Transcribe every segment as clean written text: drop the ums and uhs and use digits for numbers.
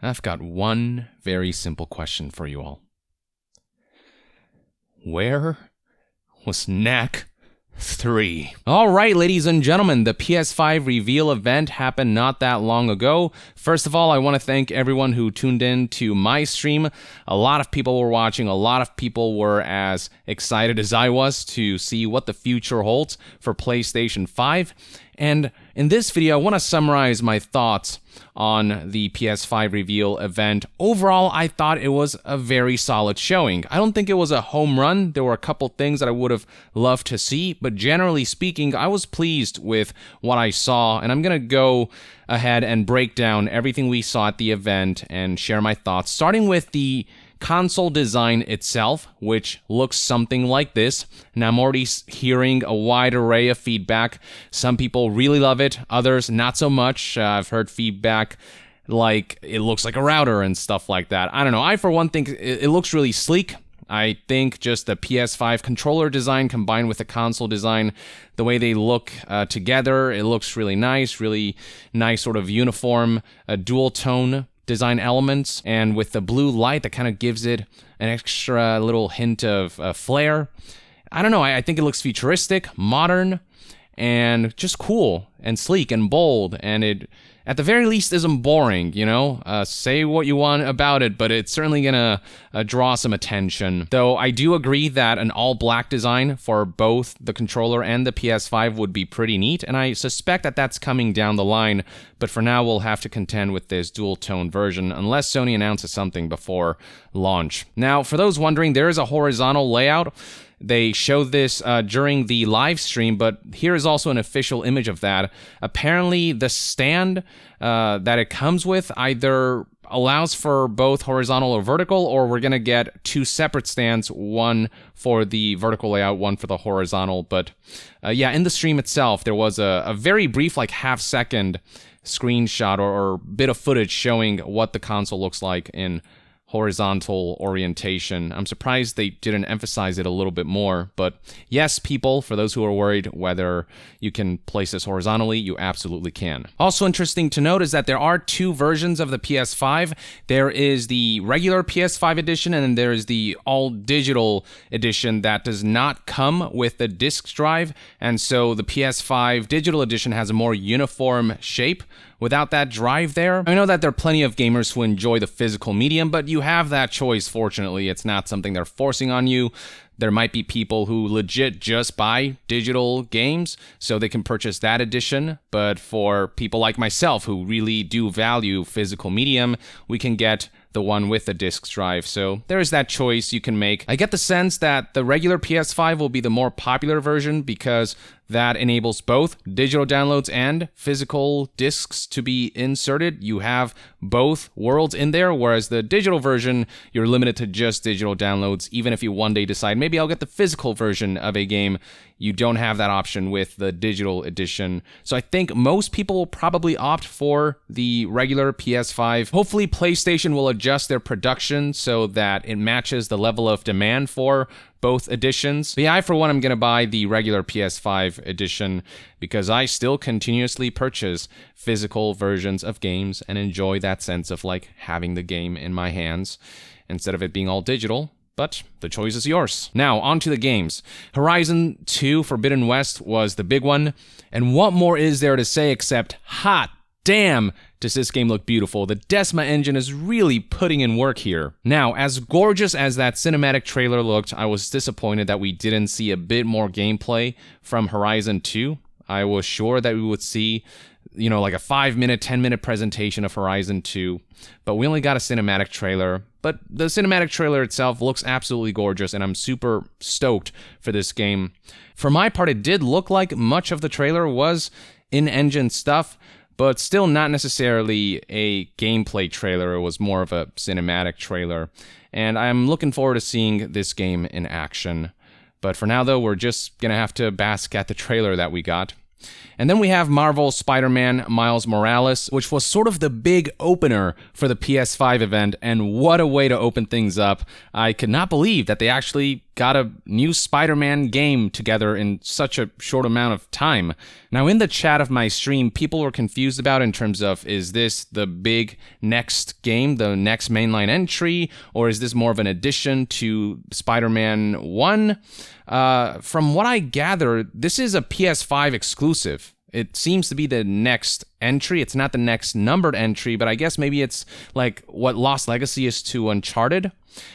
I've got one very simple question for you all. Where was Knack 3? Alright, ladies and gentlemen, the PS5 reveal event happened not that long ago. First of all, I want to thank everyone who tuned in to my stream. A lot of people were watching, a lot of people were as excited as I was to see what the future holds for PlayStation 5. And in this video, I want to summarize my thoughts on the PS5 reveal event. Overall, I thought it was a very solid showing. I don't think it was a home run. There were a couple things that I would have loved to see, but generally speaking, I was pleased with what I saw, and I'm going to go ahead and break down everything we saw at the event and share my thoughts, starting with the console design itself, which looks something like this. Now, I'm already hearing a wide array of feedback. Some people really love it, others not so much. I've heard feedback like it looks like a router and stuff like that. I don't know. I, for one, think it looks really sleek. I think just the PS5 controller design combined with the console design, the way they look together, it looks really nice sort of uniform, dual tone design elements, and with the blue light that kind of gives it an extra little hint of flair. I don't know, I think it looks futuristic, modern, and just cool and sleek and bold, and it at the very least isn't boring, you know? Say what you want about it, but it's certainly gonna draw some attention. Though I do agree that an all-black design for both the controller and the PS5 would be pretty neat, and I suspect that that's coming down the line, but for now we'll have to contend with this dual-tone version, unless Sony announces something before launch. Now, for those wondering, there is a horizontal layout. They showed this during the live stream, but here is also an official image of that. Apparently, the stand that it comes with either allows for both horizontal or vertical, or we're going to get two separate stands, one for the vertical layout, one for the horizontal. But yeah, in the stream itself, there was a very brief, like half-second screenshot or bit of footage showing what the console looks like in horizontal orientation. I'm surprised they didn't emphasize it a little bit more, but yes, people, for those who are worried whether you can place this horizontally, you absolutely can. Also interesting to note is that there are two versions of the PS5. There is the regular PS5 edition, and then there is the all-digital edition that does not come with the disc drive, and so the PS5 digital edition has a more uniform shape without that drive there. I know that there are plenty of gamers who enjoy the physical medium, but you have that choice, fortunately. It's not something they're forcing on you. There might be people who legit just buy digital games, so they can purchase that edition, but for people like myself who really do value physical medium, we can get the one with the disc drive, so there is that choice you can make. I get the sense that the regular PS5 will be the more popular version because that enables both digital downloads and physical discs to be inserted. You have both worlds in there, whereas the digital version, you're limited to just digital downloads. Even if you one day decide, maybe I'll get the physical version of a game, you don't have that option with the digital edition. So I think most people will probably opt for the regular PS5. Hopefully PlayStation will adjust their production so that it matches the level of demand for both editions. But yeah, I for one am going to buy the regular PS5 edition because I still continuously purchase physical versions of games and enjoy that sense of like having the game in my hands instead of it being all digital. But the choice is yours. Now, on to the games. Horizon 2 Forbidden West was the big one. And what more is there to say except, hot damn, does this game look beautiful. The Desma engine is really putting in work here. Now, as gorgeous as that cinematic trailer looked, I was disappointed that we didn't see a bit more gameplay from Horizon 2. I was sure that we would see, you know, like a 5-minute, 10-minute presentation of Horizon 2, but we only got a cinematic trailer. But the cinematic trailer itself looks absolutely gorgeous, and I'm super stoked for this game. For my part, it did look like much of the trailer was in-engine stuff, but still not necessarily a gameplay trailer. It was more of a cinematic trailer, and I'm looking forward to seeing this game in action. But for now, though, we're just gonna have to bask at the trailer that we got. And then we have Marvel's Spider-Man Miles Morales, which was sort of the big opener for the PS5 event, and what a way to open things up. I could not believe that they actually got a new Spider-Man game together in such a short amount of time. Now, in the chat of my stream, people were confused about in terms of, is this the big next game, the next mainline entry, or is this more of an addition to Spider-Man 1? From what I gather, this is a PS5 exclusive. It seems to be the next entry. It's not the next numbered entry, but I guess maybe it's like what Lost Legacy is to Uncharted,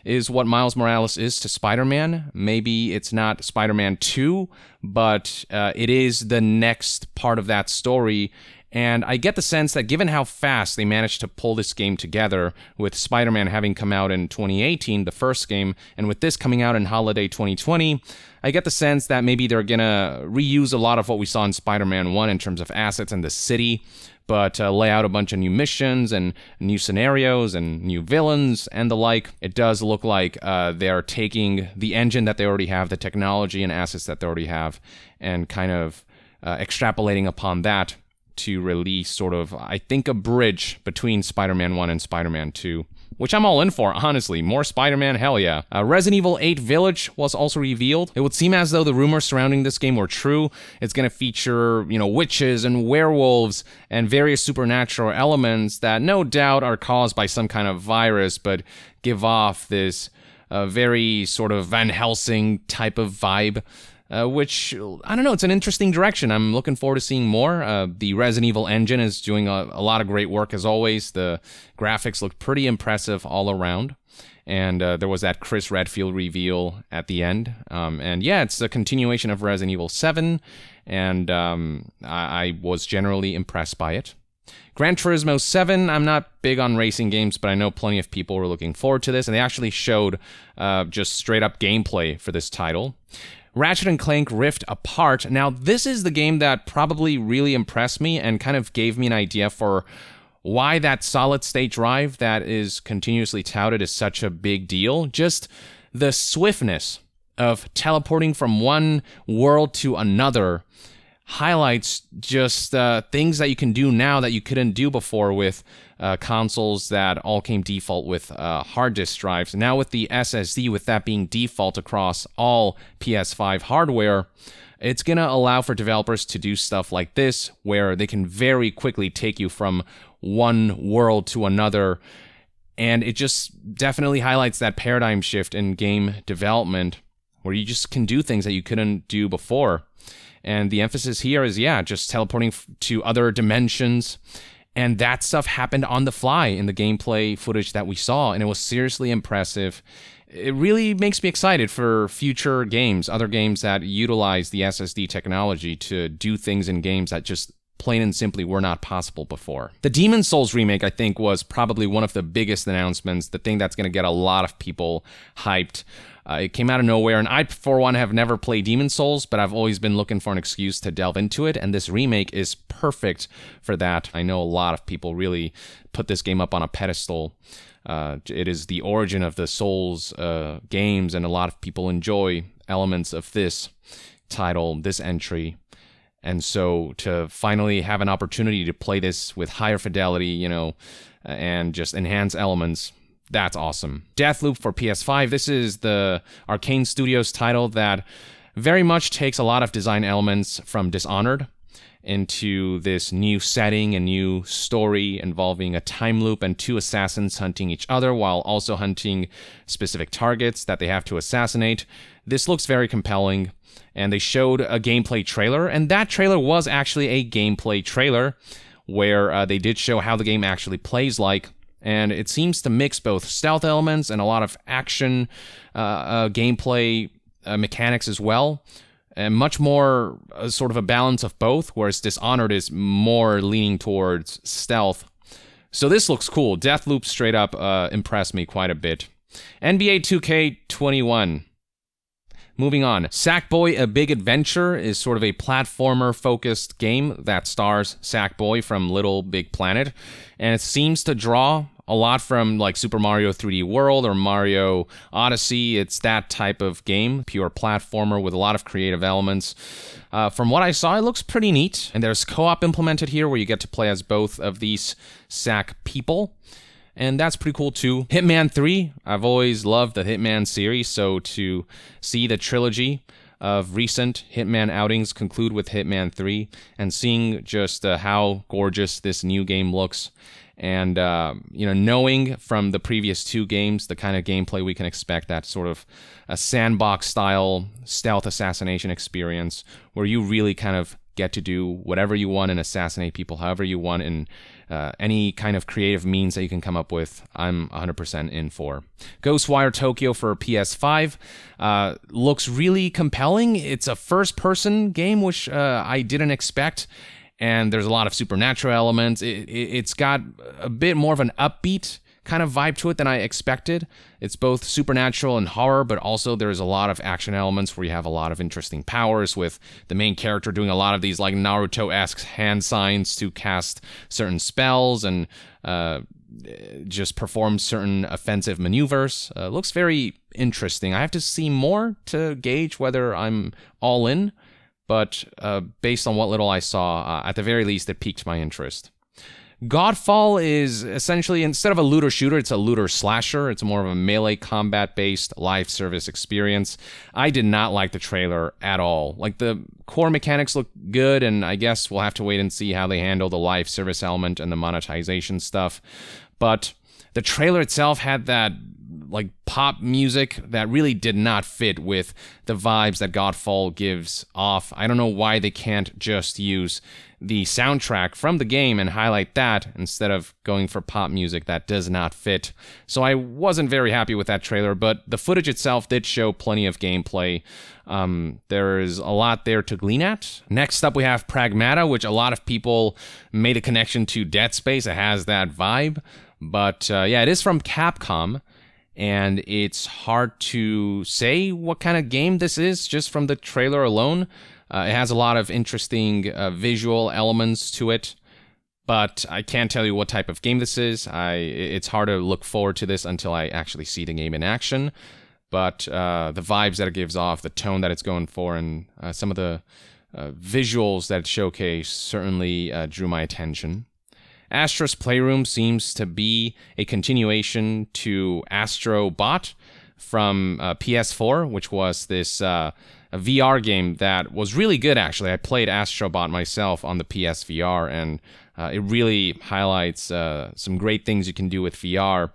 is what Miles Morales is to Spider-Man. Maybe it's not Spider-Man 2, but it is the next part of that story. And I get the sense that given how fast they managed to pull this game together, with Spider-Man having come out in 2018, the first game, and with this coming out in holiday 2020, I get the sense that maybe they're gonna reuse a lot of what we saw in Spider-Man 1 in terms of assets in the city, but lay out a bunch of new missions and new scenarios and new villains and the like. It does look like they're taking the engine that they already have, the technology and assets that they already have, and kind of extrapolating upon that to release sort of, I think, a bridge between Spider-Man 1 and Spider-Man 2, which I'm all in for, honestly. More Spider-Man, hell yeah. Resident Evil 8 Village was also revealed. It would seem as though the rumors surrounding this game were true. It's going to feature, witches and werewolves and various supernatural elements that no doubt are caused by some kind of virus, but give off this very sort of Van Helsing type of vibe. Which, I don't know, it's an interesting direction. I'm looking forward to seeing more. The Resident Evil engine is doing a lot of great work as always. The graphics look pretty impressive all around. And there was that Chris Redfield reveal at the end. And yeah, it's a continuation of Resident Evil 7. And I was generally impressed by it. Gran Turismo 7, I'm not big on racing games, but I know plenty of people were looking forward to this. And they actually showed just straight up gameplay for this title. Ratchet & Clank Rift Apart. Now, this is the game that probably really impressed me and kind of gave me an idea for why that solid-state drive that is continuously touted is such a big deal. Just the swiftness of teleporting from one world to another highlights just things that you can do now that you couldn't do before with consoles that all came default with hard disk drives. Now with the SSD, with that being default across all PS5 hardware, it's going to allow for developers to do stuff like this, where they can very quickly take you from one world to another. And it just definitely highlights that paradigm shift in game development, where you just can do things that you couldn't do before. And the emphasis here is, just teleporting to other dimensions. And that stuff happened on the fly in the gameplay footage that we saw, and it was seriously impressive. It really makes me excited for future games, other games that utilize the SSD technology to do things in games that just plain and simply were not possible before. The Demon's Souls remake, I think, was probably one of the biggest announcements, the thing that's going to get a lot of people hyped. It came out of nowhere, and I, for one, have never played Demon's Souls, but I've always been looking for an excuse to delve into it, and this remake is perfect for that. I know a lot of people really put this game up on a pedestal. It is the origin of the Souls games, and a lot of people enjoy elements of this title, this entry. And so to finally have an opportunity to play this with higher fidelity, and just enhance elements, that's awesome. Deathloop for PS5. This is the Arcane Studios title that very much takes a lot of design elements from Dishonored into this new setting and new story involving a time loop and two assassins hunting each other while also hunting specific targets that they have to assassinate. This looks very compelling, and they showed a gameplay trailer, and that trailer was actually a gameplay trailer where they did show how the game actually plays like. And it seems to mix both stealth elements and a lot of action gameplay mechanics as well. And much more sort of a balance of both, whereas Dishonored is more leaning towards stealth. So this looks cool. Deathloop straight up impressed me quite a bit. NBA 2K21. Moving on, Sackboy A Big Adventure is sort of a platformer-focused game that stars Sackboy from Little Big Planet, and it seems to draw a lot from like Super Mario 3D World or Mario Odyssey. It's that type of game, pure platformer with a lot of creative elements. From what I saw, it looks pretty neat. And there's co-op implemented here where you get to play as both of these Sack people. And that's pretty cool too. Hitman 3, I've always loved the Hitman series, so to see the trilogy of recent Hitman outings conclude with Hitman 3 and seeing just how gorgeous this new game looks and knowing from the previous 2 games the kind of gameplay we can expect, that sort of a sandbox style stealth assassination experience where you really kind of get to do whatever you want and assassinate people however you want in any kind of creative means that you can come up with. I'm 100% in for. Ghostwire Tokyo for PS5 looks really compelling. It's a first-person game, which I didn't expect, and there's a lot of supernatural elements. It's got a bit more of an upbeat kind of vibe to it than I expected. It's both supernatural and horror, but also there's a lot of action elements where you have a lot of interesting powers, with the main character doing a lot of these like Naruto-esque hand signs to cast certain spells and just perform certain offensive maneuvers. Looks very interesting. I have to see more to gauge whether I'm all in, but based on what little I saw, at the very least, it piqued my interest. Godfall is essentially, instead of a looter shooter, it's a looter slasher. It's more of a melee combat-based live service experience. I did not like the trailer at all. Like, the core mechanics look good, and I guess we'll have to wait and see how they handle the live service element and the monetization stuff. But the trailer itself had that like pop music that really did not fit with the vibes that Godfall gives off. I don't know why they can't just use the soundtrack from the game and highlight that instead of going for pop music that does not fit. So I wasn't very happy with that trailer, but the footage itself did show plenty of gameplay. There is a lot there to glean at. Next up, we have Pragmata, which a lot of people made a connection to Dead Space. It has that vibe. But yeah, it is from Capcom, and it's hard to say what kind of game this is just from the trailer alone. It has a lot of interesting visual elements to it, but I can't tell you what type of game this is. It's hard to look forward to this until I actually see the game in action. But the vibes that it gives off, the tone that it's going for, and some of the visuals that it showcased certainly drew my attention. Astras Playroom seems to be a continuation to Astro Bot from PS4, which was this a VR game that was really good, actually. I played Astro Bot myself on the PSVR, and it really highlights some great things you can do with VR.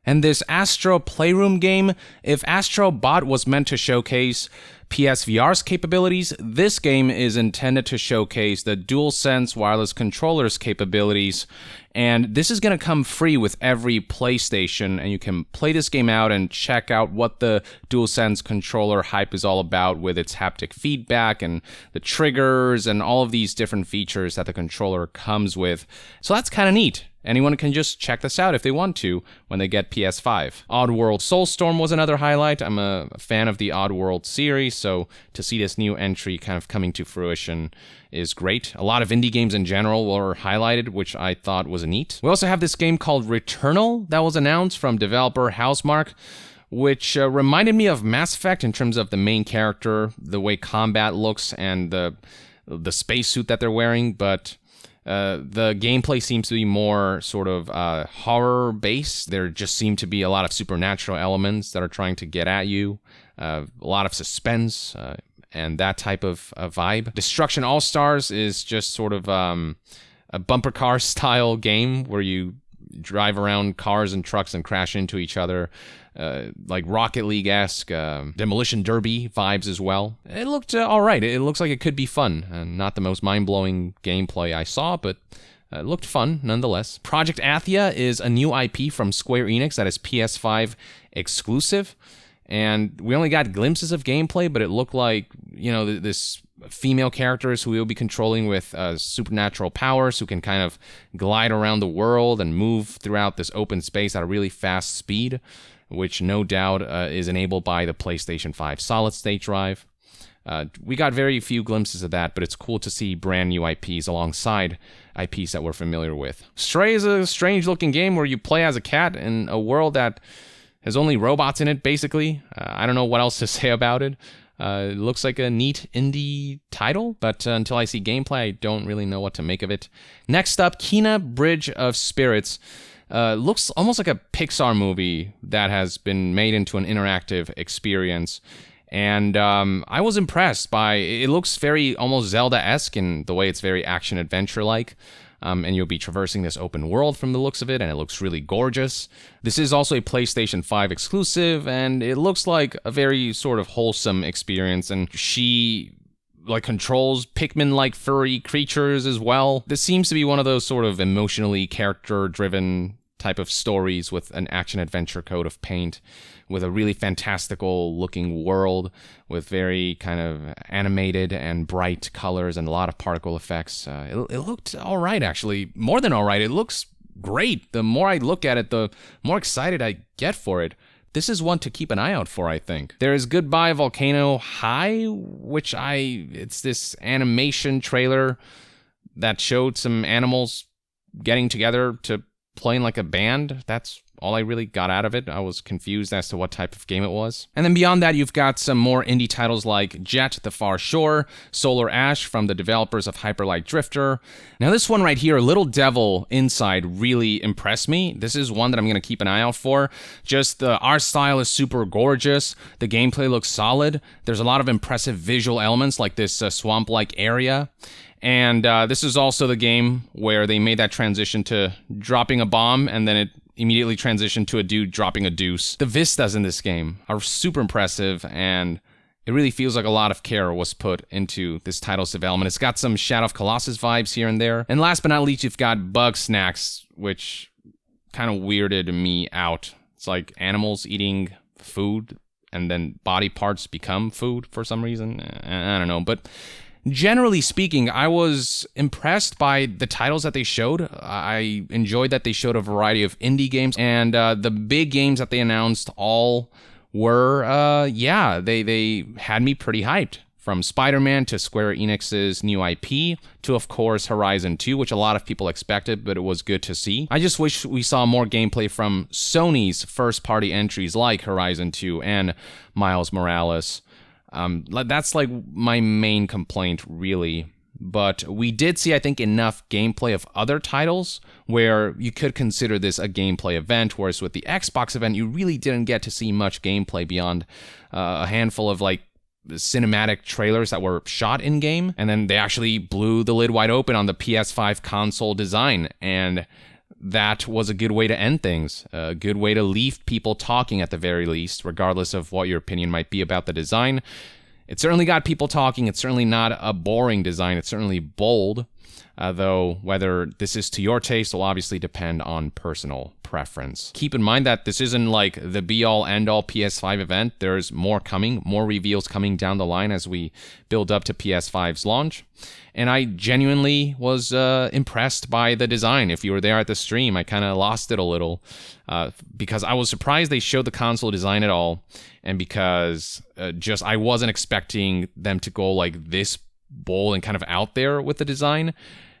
And this Astro Playroom game, if Astro Bot was meant to showcase PSVR's capabilities, this game is intended to showcase the DualSense wireless controller's capabilities, and this is going to come free with every PlayStation, and you can play this game out and check out what the DualSense controller hype is all about with its haptic feedback and the triggers and all of these different features that the controller comes with. So that's kind of neat. Anyone can just check this out if they want to when they get PS5. Oddworld Soulstorm was another highlight. I'm a fan of the Oddworld series, so to see this new entry kind of coming to fruition is great. A lot of indie games in general were highlighted, which I thought was neat. We also have this game called Returnal that was announced from developer Housemarque, which reminded me of Mass Effect in terms of the main character, the way combat looks, and the spacesuit that they're wearing, but the gameplay seems to be more sort of horror-based. There just seem to be a lot of supernatural elements that are trying to get at you, a lot of suspense, and that type of vibe. Destruction AllStars is just sort of a bumper car style game where you drive around cars and trucks and crash into each other, like Rocket League-esque, Demolition Derby vibes as well. It looked all right. It looks like it could be fun. Not the most mind-blowing gameplay I saw, but it looked fun nonetheless. Project Atheia is a new IP from Square Enix that is PS5 exclusive, and we only got glimpses of gameplay, but it looked like, you know, this female characters who we'll be controlling with supernatural powers, who can kind of glide around the world and move throughout this open space at a really fast speed, which no doubt is enabled by the PlayStation 5 solid-state drive. We got very few glimpses of that, but it's cool to see brand new IPs alongside IPs that we're familiar with. Stray is a strange-looking game where you play as a cat in a world that has only robots in it, basically. I don't know what else to say about it. It looks like a neat indie title, but until I see gameplay, I don't really know what to make of it. Next up, Kena Bridge of Spirits. Looks almost like a Pixar movie that has been made into an interactive experience. And I was impressed by it. It looks very almost Zelda-esque in the way it's very action-adventure-like. And you'll be traversing this open world from the looks of it, and it looks really gorgeous. This is also a PlayStation 5 exclusive, and it looks like a very sort of wholesome experience, and she controls Pikmin-like furry creatures as well. This seems to be one of those sort of emotionally character-driven type of stories with an action-adventure coat of paint, with a really fantastical-looking world, with very kind of animated and bright colors and a lot of particle effects. It looked all right, actually. More than all right. It looks great. The more I look at it, the more excited I get for it. This is one to keep an eye out for, I think. There is Goodbye Volcano High, which it's this animation trailer that showed some animals getting together to playing like a band. That's all I really got out of it. I was confused as to what type of game it was. And then beyond that, you've got some more indie titles like Jet, The Far Shore, Solar Ash from the developers of Hyper Light Drifter. Now this one right here, Little Devil Inside, really impressed me. This is one that I'm going to keep an eye out for. Just the art style is super gorgeous. The gameplay looks solid. There's a lot of impressive visual elements like this swamp-like area. And this is also the game where they made that transition to dropping a bomb and then it immediately transitioned to a dude dropping a deuce. The vistas in this game are super impressive, and it really feels like a lot of care was put into this title's development. It's got some Shadow of Colossus vibes here and there. And last but not least, you've got Bug Snacks, which kind of weirded me out. It's like animals eating food and then body parts become food for some reason. I don't know, but generally speaking, I was impressed by the titles that they showed. I enjoyed that they showed a variety of indie games, and the big games that they announced all were, they had me pretty hyped. From Spiderman to Square Enix's new IP to, of course, Horizon 2, which a lot of people expected, but it was good to see. I just wish we saw more gameplay from Sony's first-party entries like Horizon 2 and Miles Morales. That's like my main complaint, really. But we did see, I think, enough gameplay of other titles where you could consider this a gameplay event, whereas with the Xbox event, you really didn't get to see much gameplay beyond a handful of cinematic trailers that were shot in-game, and then they actually blew the lid wide open on the PS5 console design, and that was a good way to end things, a good way to leave people talking at the very least, regardless of what your opinion might be about the design. It certainly got people talking. It's certainly not a boring design. It's certainly bold, though whether this is to your taste will obviously depend on personal preference. Keep in mind that this isn't like the be-all, end-all PS5 event. There's more coming, more reveals coming down the line as we build up to PS5's launch. And I genuinely was impressed by the design. If you were there at the stream, I kind of lost it a little because I was surprised they showed the console design at all, and because I wasn't expecting them to go like this bold and kind of out there with the design.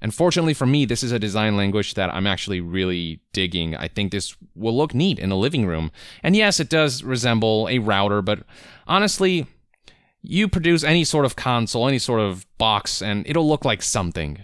And fortunately for me, this is a design language that I'm actually really digging. I think this will look neat in a living room. And yes, it does resemble a router, but honestly, you produce any sort of console, any sort of box, and it'll look like something.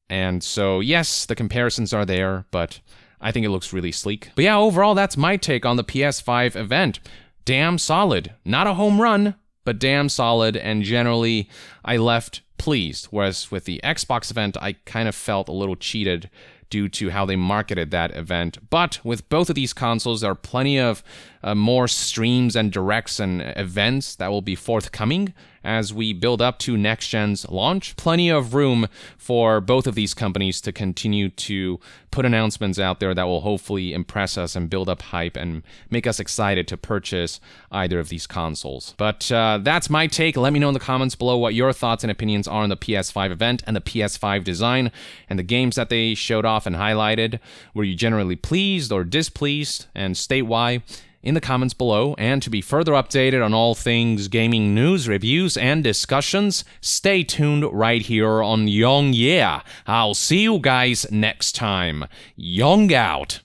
And so, yes, the comparisons are there, but I think it looks really sleek. But yeah, overall, that's my take on the PS5 event. Damn solid. Not a home run, but damn solid, and generally, I left pleased. Whereas with the Xbox event, I kind of felt a little cheated due to how they marketed that event. But with both of these consoles, there are plenty of more streams and directs and events that will be forthcoming as we build up to next gen's launch. Plenty of room for both of these companies to continue to put announcements out there that will hopefully impress us and build up hype and make us excited to purchase either of these consoles. But that's my take. Let me know in the comments below what your thoughts and opinions are on the PS5 event and the PS5 design and the games that they showed off and highlighted. Were you generally pleased or displeased? And state why. in the comments below. And to be further updated on all things gaming news, reviews, and discussions, stay tuned right here on Young Yeah. I'll see you guys next time. Young out.